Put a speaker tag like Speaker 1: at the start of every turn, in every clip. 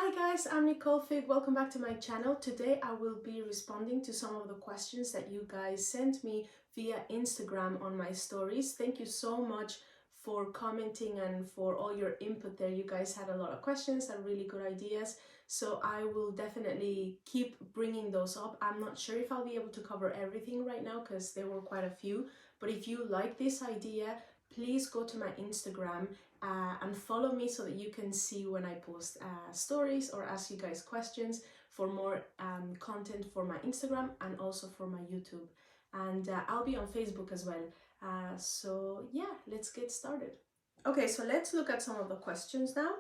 Speaker 1: Hi guys, I'm Nicolle. Welcome back to my channel. Today I will be responding to some of the questions that you guys sent me via Instagram on my stories. Thank you so much for commenting and for all your input there. You guys had a lot of questions and really good ideas. So I will definitely keep bringing those up. I'm not sure if I'll be able to cover everything right now because there were quite a few. But if you like this idea, please go to my Instagram and follow me so that you can see when I post stories or ask you guys questions for more content for my Instagram and also for my YouTube. And I'll be on Facebook as well. So yeah, let's get started. Okay, so let's look at some of the questions now.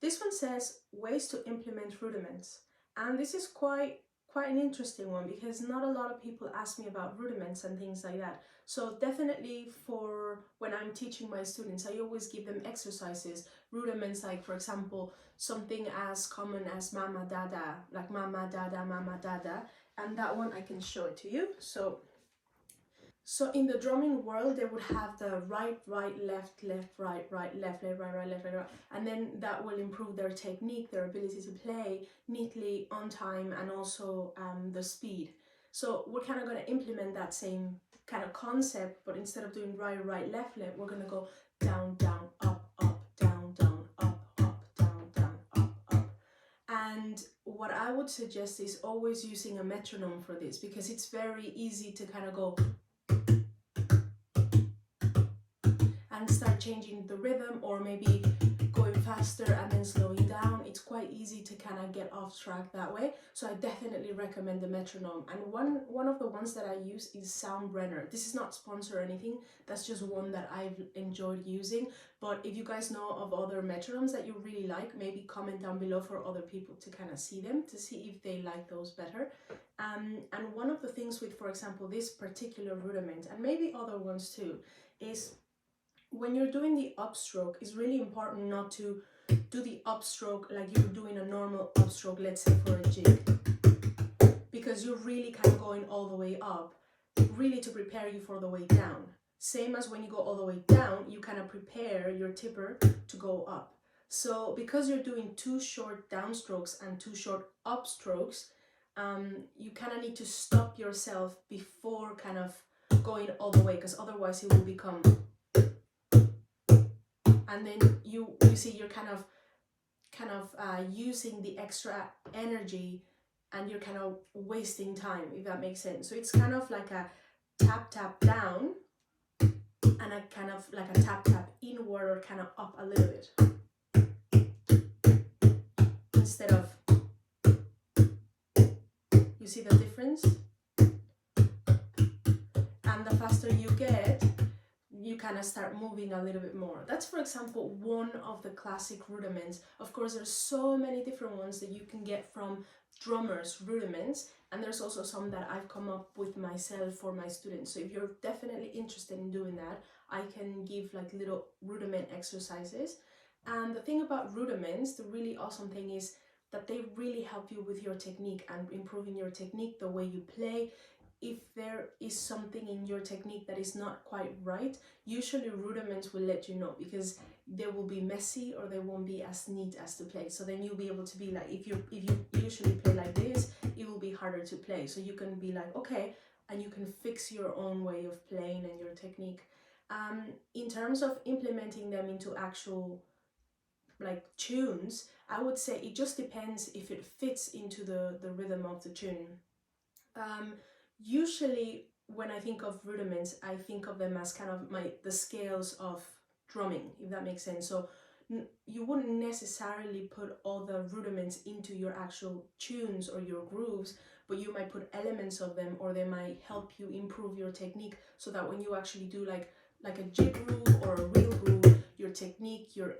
Speaker 1: This one says ways to implement rudiments, and this is quite an interesting one because not a lot of people ask me about rudiments and things like that. So definitely for when I'm teaching my students, I always give them exercises, rudiments, like for example something as common as mama dada, like mama dada, and that one I can show it to you. So in the drumming world, they would have the right, left, right, left, right, and then that will improve their technique, their ability to play neatly, on time, and also the speed. So we're kind of going to implement that same kind of concept, but instead of doing right, left, we're going to go down, up, down, up, down, up. And what I would suggest is always using a metronome for this, because it's very easy to kind of go and start changing the rhythm, or maybe going faster and then slowing down. It's quite easy to kind of get off track that way. So I definitely recommend the metronome. And one of the ones that I use is Soundbrenner. This is not sponsored or anything. That's just one that I've enjoyed using. But if you guys know of other metronomes that you really like, maybe comment down below for other people to kind of see them, to see if they like those better. And one of the things with, for example, this particular rudiment, and maybe other ones too, is when you're doing the upstroke, it's really important not to do the upstroke like you're doing a normal upstroke, let's say for a jig, because you're really kind of going all the way up, really to prepare you for the way down. Same as when you go all the way down, you kind of prepare your tipper to go up. So because you're doing two short downstrokes and two short upstrokes, you kind of need to stop yourself before kind of going all the way, because otherwise it will become, and then you see you're kind of using the extra energy and you're kind of wasting time, if that makes sense. So it's kind of like a tap down and a kind of like a tap inward or kind of up a little bit, instead of, you see the difference? And the faster you get, you kind of start moving a little bit more. That's, for example, one of the classic rudiments. Of course, there's so many different ones that you can get from drummers' rudiments, and there's also some that I've come up with myself for my students. So if you're definitely interested in doing that, I can give like little rudiment exercises. And the thing about rudiments, the really awesome thing is that they really help you with your technique and improving your technique, the way you play. If there is something in your technique that is not quite right, usually rudiments will let you know, because they will be messy or they won't be as neat as to play. So then you'll be able to be like, if you usually play like this, it will be harder to play. So you can be like, okay, and you can fix your own way of playing and your technique. In terms of implementing them into actual like tunes, I would say it just depends if it fits into the rhythm of the tune. Usually when I think of rudiments, I think of them as kind of the scales of drumming, if that makes sense. So you wouldn't necessarily put all the rudiments into your actual tunes or your grooves, but you might put elements of them, or they might help you improve your technique, so that when you actually do like a jig groove or a real groove, your technique, your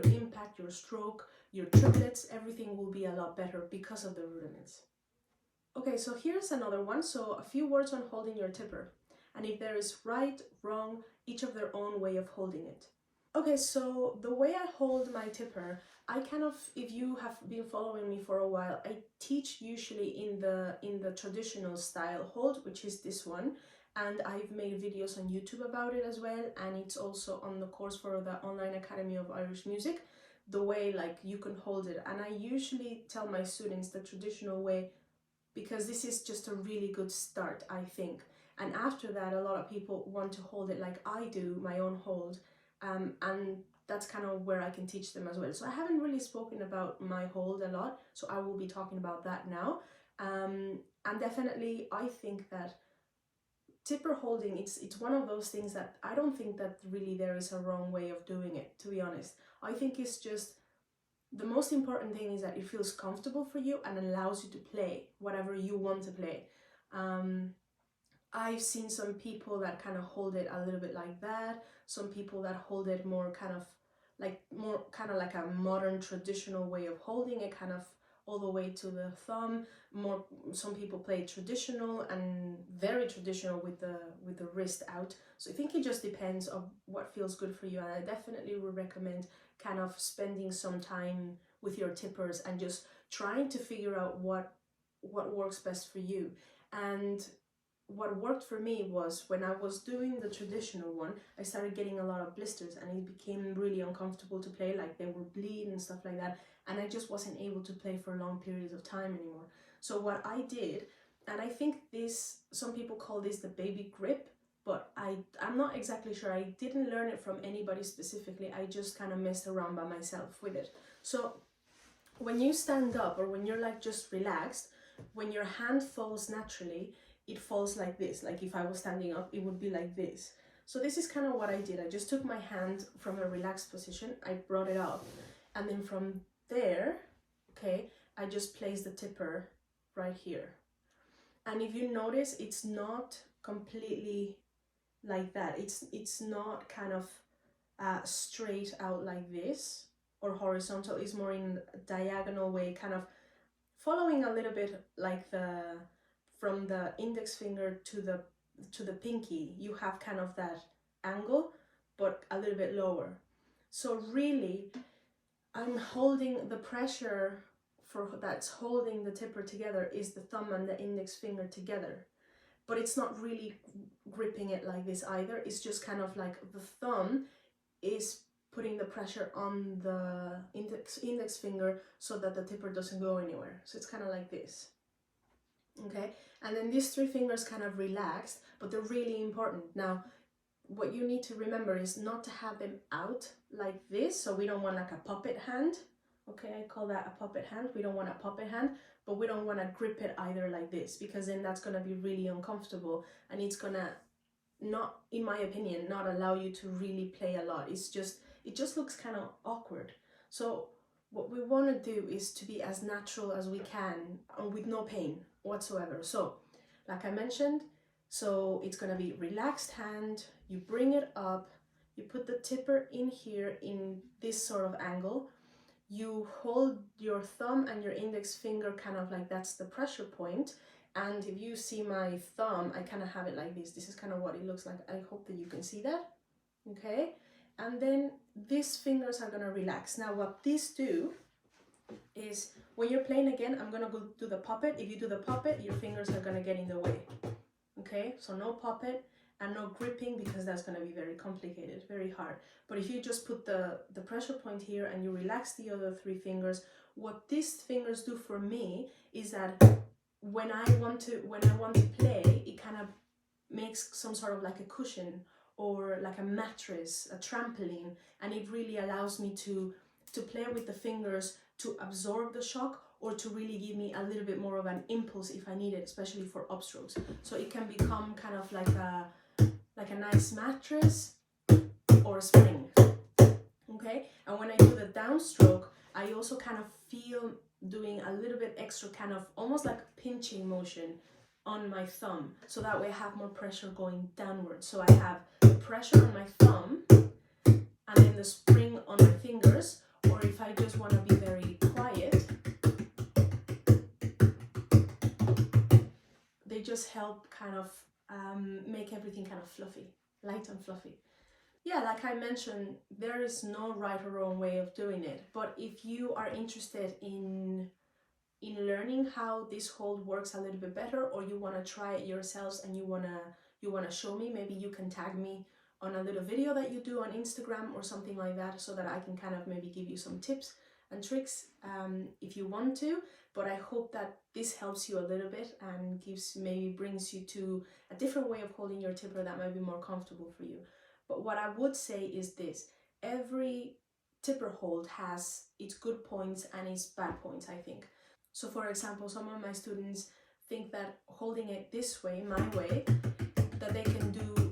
Speaker 1: impact, your stroke, your triplets, everything will be a lot better because of the rudiments. Okay, so here's another one. So a few words on holding your tipper, and if there is right, wrong, each of their own way of holding it. Okay, so the way I hold my tipper, I kind of, if you have been following me for a while, I teach usually in the traditional style hold, which is this one, and I've made videos on YouTube about it as well, and it's also on the course for the Online Academy of Irish Music. the way like you can hold it. And I usually tell my students the traditional way, because this is just a really good start, I think. And after that, a lot of people want to hold it like I do, my own hold, and that's kind of where I can teach them as well. So I haven't really spoken about my hold a lot, so I will be talking about that now. And definitely, I think that tipper holding, it's one of those things that I don't think that really there is a wrong way of doing it, to be honest. I think it's just the most important thing is that it feels comfortable for you and allows you to play whatever you want to play. I've seen some people that kind of hold it a little bit like that. Some people that hold it more kind of like a modern traditional way of holding it, kind of all the way to the thumb. Some people play traditional and very traditional with the wrist out. So I think it just depends on what feels good for you, and I definitely would recommend kind of spending some time with your tippers and just trying to figure out what works best for you. And what worked for me was when I was doing the traditional one, I started getting a lot of blisters and it became really uncomfortable to play, like they would bleed and stuff like that, and I just wasn't able to play for long periods of time anymore. So what I did, and I think this, some people call this the baby grip, but I'm not exactly sure. I didn't learn it from anybody specifically. I just kind of messed around by myself with it. So when you stand up or when you're like just relaxed, when your hand falls naturally, it falls like this. Like if I was standing up, it would be like this. So this is kind of what I did. I just took my hand from a relaxed position, I brought it up, and then from there, okay, I just placed the tipper right here. And if you notice, it's not completely like that. It's not kind of straight out like this or horizontal. It's more in a diagonal way, kind of following a little bit like from the index finger to the pinky. You have kind of that angle, but a little bit lower. So really, I'm holding the pressure that's holding the tipper together is the thumb and the index finger together. But it's not really gripping it like this either. It's just kind of like the thumb is putting the pressure on the index finger so that the tipper doesn't go anywhere. So it's kind of like this. Okay, and then these three fingers kind of relaxed, but they're really important. Now, what you need to remember is not to have them out like this. So we don't want like a puppet hand. Okay, I call that a puppet hand. We don't want a puppet hand, but we don't want to grip it either like this, because then that's going to be really uncomfortable and it's going to, not, in my opinion, not allow you to really play a lot. It just looks kind of awkward. So what we want to do is to be as natural as we can and with no pain whatsoever. So like I mentioned, so it's going to be relaxed hand, you bring it up, you put the tipper in here in this sort of angle, you hold your thumb and your index finger kind of like that's the pressure point. And if you see my thumb, I kind of have it like this. This is kind of what it looks like. I hope that you can see that. Okay, and then these fingers are going to relax. Now what these do is, when you're playing again, I'm going to go do the puppet. If you do the puppet, your fingers are going to get in the way. Okay, so no puppet and no gripping, because that's going to be very complicated, very hard. But if you just put the pressure point here and you relax the other three fingers, what these fingers do for me is that when I want to play, it kind of makes some sort of like a cushion or like a mattress, a trampoline, and it really allows me to play with the fingers to absorb the shock, or to really give me a little bit more of an impulse if I need it, especially for upstrokes. So it can become kind of like a nice mattress or a spring. Okay, and when I do the downstroke, I also kind of feel doing a little bit extra, kind of almost like a pinching motion on my thumb, so that way I have more pressure going downwards. So I have the pressure on my thumb and then the spring on my fingers, or if I just want to be very quiet, they just help kind of make everything kind of fluffy, light and fluffy. Yeah, like I mentioned, there is no right or wrong way of doing it, but if you are interested in learning how this hold works a little bit better, or you want to try it yourselves and you want to show me, maybe you can tag me on a little video that you do on Instagram or something like that, so that I can kind of maybe give you some tips and tricks if you want to. But I hope that this helps you a little bit and brings you to a different way of holding your tipper that might be more comfortable for you. But what I would say is this: every tipper hold has its good points and its bad points, I think. So for example, some of my students think that holding it this way, my way, that they can do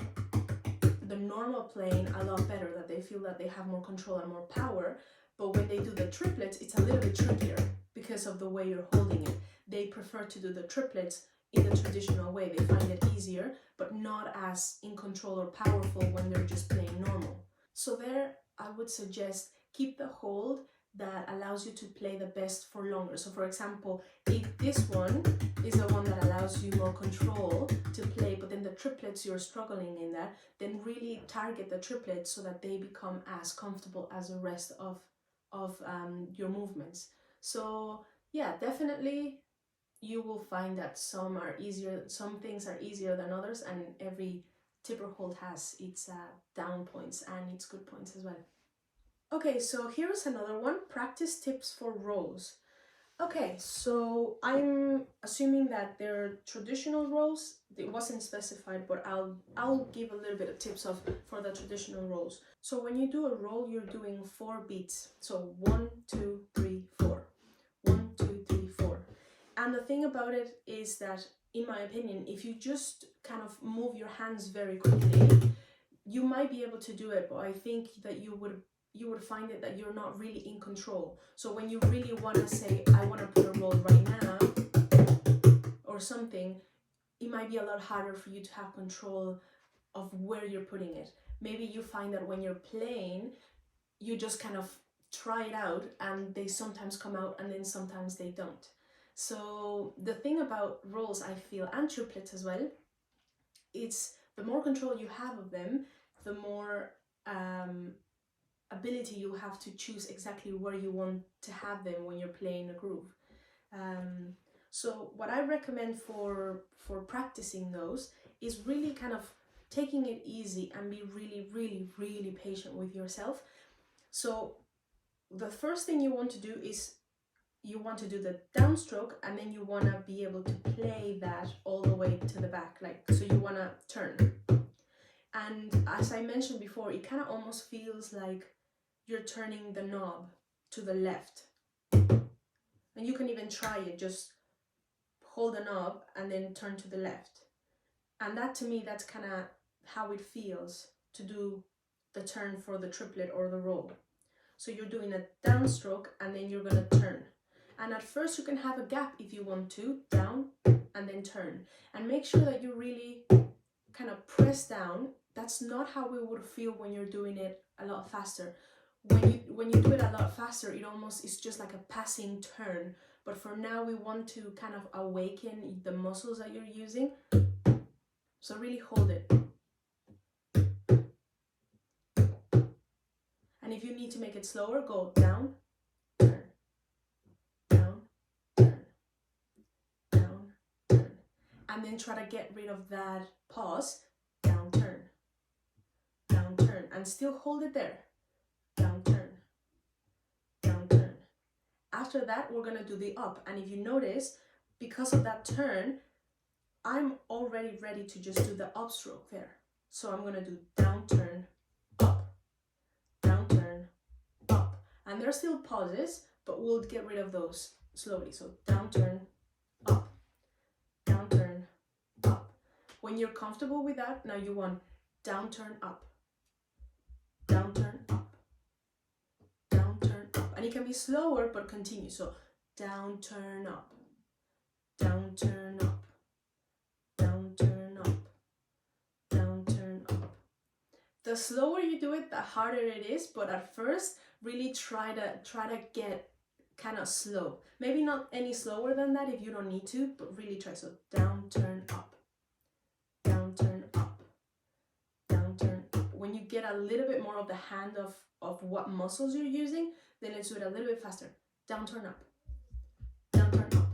Speaker 1: the normal playing a lot better, that they feel that they have more control and more power. But when they do the triplets, it's a little bit trickier because of the way you're holding it. They prefer to do the triplets in the traditional way. They find it easier, but not as in control or powerful when they're just playing normal. So there, I would suggest keep the hold that allows you to play the best for longer. So for example, if this one is the one that allows you more control to play, but then the triplets you're struggling in that, then really target the triplets so that they become as comfortable as the rest of your movements. So yeah, definitely you will find that some things are easier than others, and every tipper hold has its down points and its good points as well. Okay, so here's another one: practice tips for rolls. Okay, so I'm assuming that they're traditional rolls. It wasn't specified, but I'll give a little bit of tips for the traditional rolls. So when you do a roll, you're doing 4 beats. So 1, 2, 3, 4. 1, 2, 3, 4. And the thing about it is that, in my opinion, if you just kind of move your hands very quickly, you might be able to do it, but I think that you would find it that you're not really in control. So when you really want to say, I want to put a roll right now or something, it might be a lot harder for you to have control of where you're putting it. Maybe you find that when you're playing, you just kind of try it out and they sometimes come out and then sometimes they don't. So the thing about rolls, I feel, and triplets as well, it's the more control you have of them, the more ability you have to choose exactly where you want to have them when you're playing a groove. So what I recommend for practicing those is really kind of taking it easy and be really patient with yourself. So the first thing you want to do is you want to do the downstroke, and then you want to be able to play that all the way to the back, like, so you want to turn. And as I mentioned before, it kind of almost feels like you're turning the knob to the left. And you can even try it, just hold the knob and then turn to the left. And that, to me, that's kind of how it feels to do the turn for the triplet or the roll. So you're doing a downstroke and then you're going to turn. And at first you can have a gap if you want to, down and then turn. And make sure that you really kind of press down. That's not how we would feel when you're doing it a lot faster. When you do it a lot faster, it almost is just like a passing turn. But for now, we want to kind of awaken the muscles that you're using. So really hold it. And if you need to make it slower, go down, turn, down, turn, down, turn. And then try to get rid of that pause, down, turn, and still hold it there. Down, turn, down, turn. After that, we're gonna do the up. And if you notice, because of that turn, I'm already ready to just do the upstroke there. So I'm gonna do down, turn, up, down, turn, up. And there are still pauses, but we'll get rid of those slowly. So down, turn, up, down, turn, up. When you're comfortable with that, now you want down, turn, up, down, turn, up, down, turn, up. And it can be slower, but continue. So down, turn, up, down, turn, up, down, turn, up, down, turn, up. The slower you do it, the harder it is, but at first, really try to get kind of slow. Maybe not any slower than that if you don't need to, but really try. So down, turn, up, down, turn, up, down, turn, up. When you get a little bit more of the hand of what muscles you're using, then let's do it a little bit faster. Down, turn, up, down, turn, up,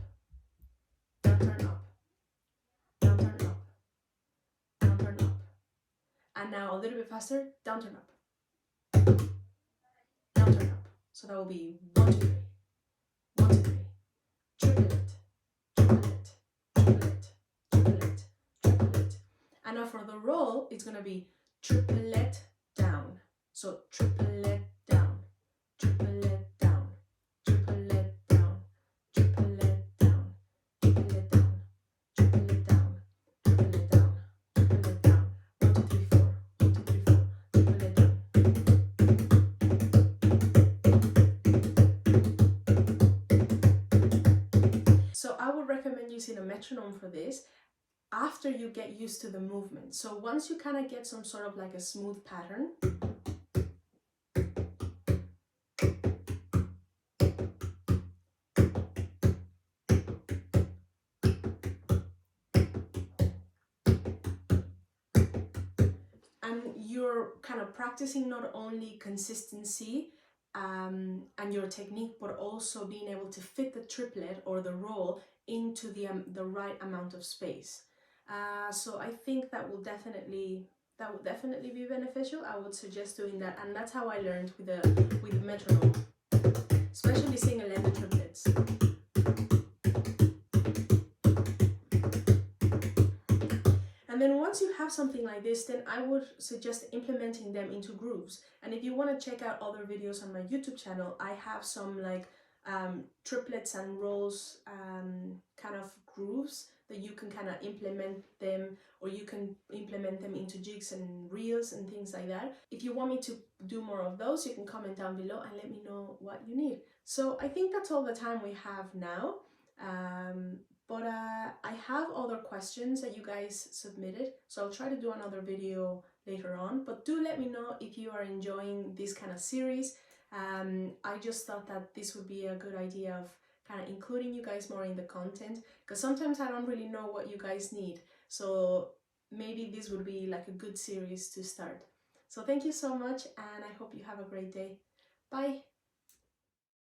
Speaker 1: down, turn, up, down, turn, up, down, turn, up. And now a little bit faster, down, turn up. Down, turn up. So that will be 1, 2, 3. 1, 2, 3. Triplet, triplet, triplet, triplet, triplet. And now for the roll, it's going to be triplet down. So triplet down, triplet down, triplet down, triplet down, triplet down, triplet down, triplet down, triplet down. 1, 2, 3, 4. 1, 2, 3, 4. Triplet down. So I would recommend using a metronome for this after you get used to the movement. So once you kind of get some sort of like a smooth pattern, and you're kind of practicing not only consistency and your technique, but also being able to fit the triplet or the roll into the right amount of space. So I think that would definitely be beneficial. I would suggest doing that, and that's how I learned with the metronome, especially single-ended triplets. And then once you have something like this, then I would suggest implementing them into grooves. And if you want to check out other videos on my YouTube channel, I have some like triplets and rolls kind of grooves that you can kind of implement them, or you can implement them into jigs and reels and things like that. If you want me to do more of those, you can comment down below and let me know what you need. So I think that's all the time we have now. But I have other questions that you guys submitted, so I'll try to do another video later on. But do let me know if you are enjoying this kind of series. I just thought that this would be a good idea of kind of including you guys more in the content, because sometimes I don't really know what you guys need. So maybe this would be like a good series to start. So thank you so much, and I hope you have a great day. Bye!